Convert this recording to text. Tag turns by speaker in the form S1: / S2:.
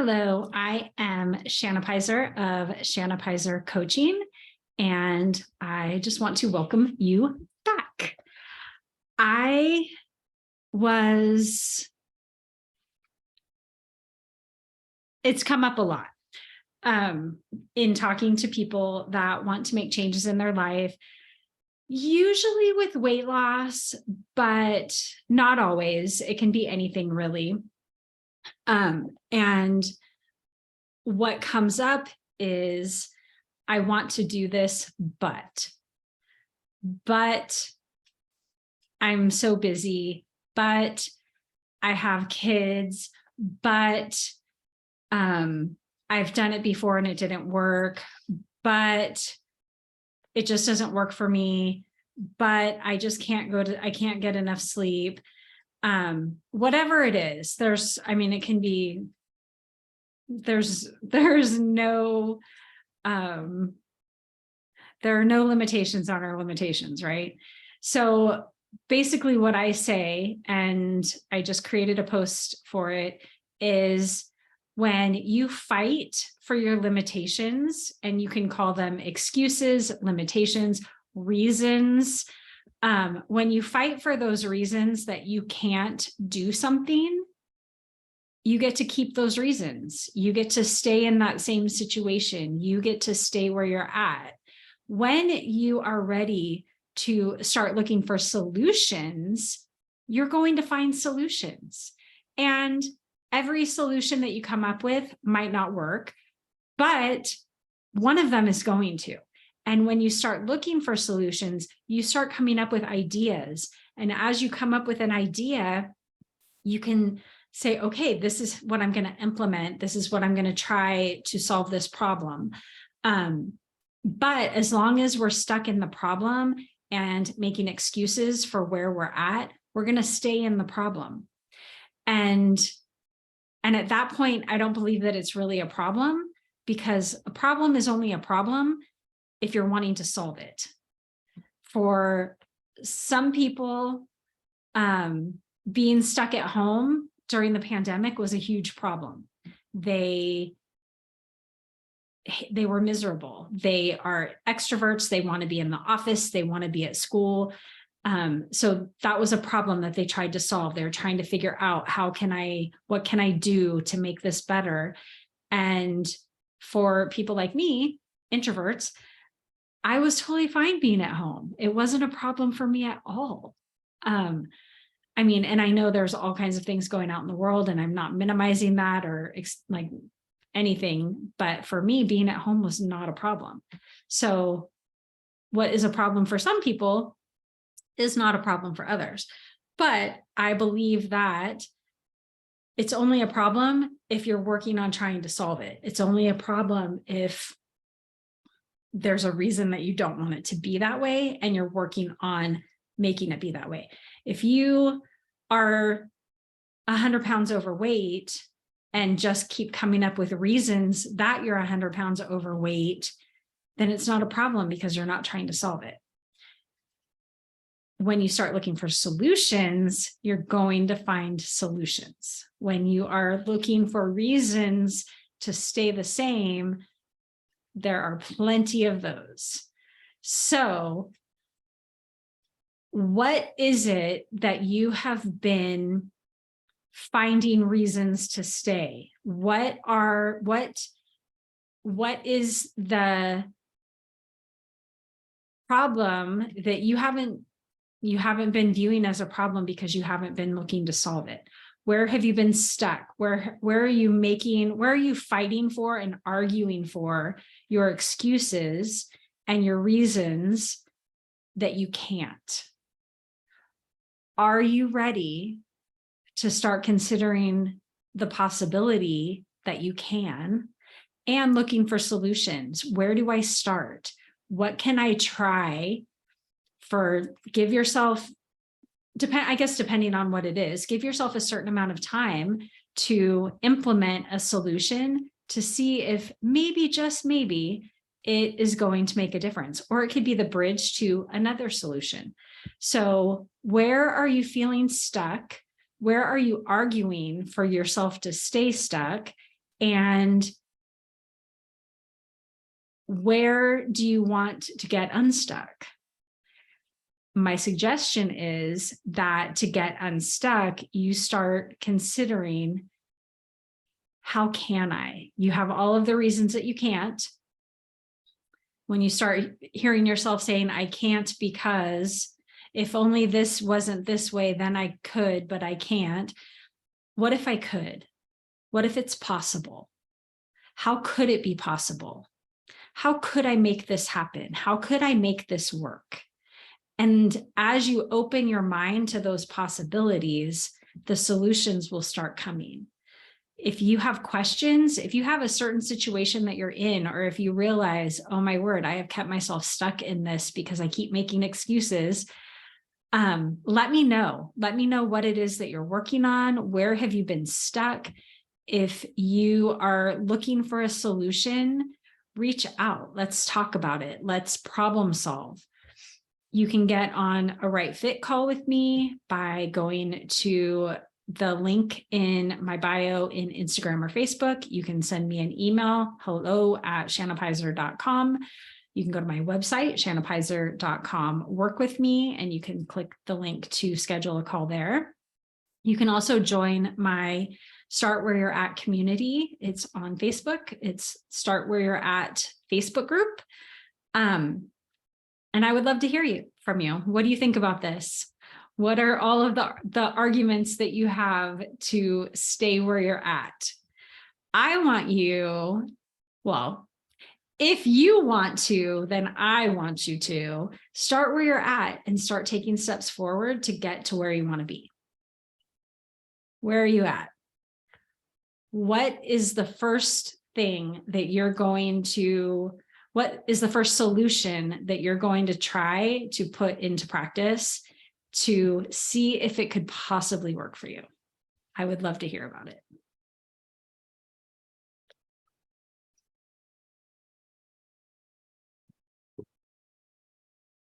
S1: Hello, I am Shanna Pizer of Shanna Pizer Coaching, and I just want to welcome you back. It's come up a lot in talking to people that want to make changes in their life, usually with weight loss, but not always. It can be anything really. And what comes up is, I want to do this, but I'm so busy, but I have kids, but I've done it before and it didn't work, but it just doesn't work for me, but I just can't I can't get enough sleep. Whatever it is, it can be, there's no, there are no limitations on our limitations, right? So basically what I say, and I just created a post for it, is when you fight for your limitations, and you can call them excuses, limitations, reasons, when you fight for those reasons that you can't do something, you get to keep those reasons. You get to stay in that same situation. You get to stay where you're at. When you are ready to start looking for solutions, you're going to find solutions. And every solution that you come up with might not work, but one of them is going to. And when you start looking for solutions, you start coming up with ideas. And as you come up with an idea, you can say, okay, this is what I'm going to implement. This is what I'm going to try to solve this problem. But as long as we're stuck in the problem and making excuses for where we're at, we're going to stay in the problem. And at that point, I don't believe that it's really a problem, because a problem is only a problem if you're wanting to solve it. For some people, being stuck at home during the pandemic was a huge problem. They were miserable. They are extroverts. They want to be in the office. They want to be at school. So that was a problem that they tried to solve. They were trying to figure out, what can I do to make this better? And for people like me, introverts, I was totally fine being at home. It wasn't a problem for me at all. And I know there's all kinds of things going out in the world, and I'm not minimizing that or like anything, but for me, being at home was not a problem. So what is a problem for some people is not a problem for others. But I believe that it's only a problem if you're working on trying to solve it. It's only a problem if there's a reason that you don't want it to be that way and you're working on making it be that way. If you are 100 pounds overweight and just keep coming up with reasons that you're 100 pounds overweight, then it's not a problem, because you're not trying to solve it. When you start looking for solutions, you're going to find solutions. When you are looking for reasons to stay the same, there are plenty of those. So what is it that you have been finding reasons to stay? What is the problem that you haven't been viewing as a problem because you haven't been looking to solve it? Where have you been stuck? Where are you fighting for and arguing for your excuses and your reasons that you can't? Are you ready to start considering the possibility that you can, and looking for solutions? Where do I start? What can I try? Give yourself, depending on what it is, give yourself a certain amount of time to implement a solution to see if maybe, just maybe, it is going to make a difference, or it could be the bridge to another solution. So where are you feeling stuck? Where are you arguing for yourself to stay stuck? And where do you want to get unstuck? My suggestion is that to get unstuck, you start considering, how can I? You have all of the reasons that you can't. When you start hearing yourself saying, I can't because if only this wasn't this way, then I could, but I can't. What if I could? What if it's possible? How could it be possible? How could I make this happen? How could I make this work? And as you open your mind to those possibilities, the solutions will start coming. If you have questions, if you have a certain situation that you're in, or if you realize, oh my word, I have kept myself stuck in this because I keep making excuses, let me know. Let me know what it is that you're working on. Where have you been stuck? If you are looking for a solution, reach out. Let's talk about it. Let's problem solve. You can get on a Right Fit call with me by going to the link in my bio in Instagram or Facebook. You can send me an email, hello@shannapizer.com. You can go to my website, shannapizer.com, work with me, and you can click the link to schedule a call there. You can also join my Start Where You're At community. It's on Facebook. It's Start Where You're At Facebook group. And I would love to hear from you. What do you think about this? What are all of the arguments that you have to stay where you're at? I want you, well, if you want to, then I want you to start where you're at and start taking steps forward to get to where you want to be. Where are you at? What is the first thing that you're going to, what is the first solution that you're going to try to put into practice to see if it could possibly work for you? I would love to hear about it.